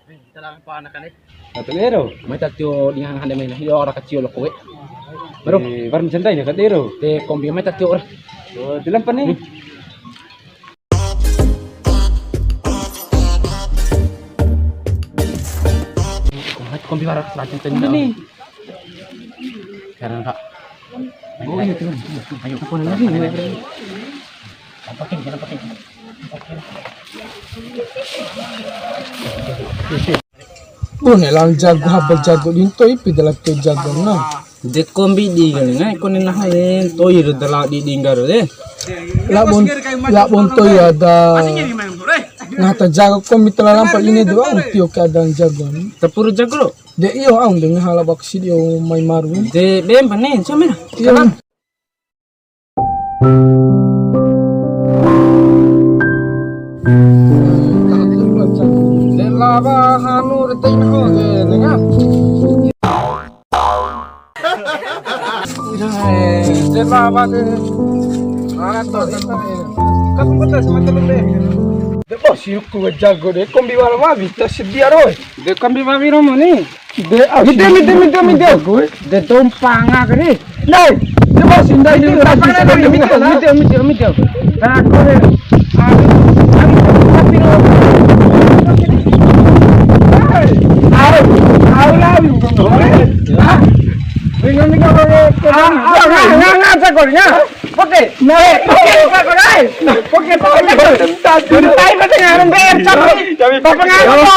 Dalam pa anak kan Katero, may tatyo di nga hande may nahiyo ora katyo lo kowe. Baro, baru santai na katero. Te kombi may tatyo ora. So, dilam pa ni. Kombi baru lagi tenda ni. Sekarang Kak. Oh iya tuh. Ayo ke sana lagi. Pakai, jangan pakai. Bune lang jago habal jago din to ipidalat to jago na. De kombi di galinga ikonin na halin to yiro dala di dingaro de. Labon to ya da. Ngata jago ko mitala lang pal ini do ang tiyo kadang jago. Tapuro jagro. De iyo ang de halabak si dio may maru. De bem panen samena. Iyo. De lava hanur tay na ho de nga. De lava de ana to kapung kata semacam de. De bos yuk ko jago de kombi wala ma vita sedia roy. De kombi babiro mo ni. De mite go. De tompanga kare. Nay, de bos indai ni Mite. Tara kore. Oke,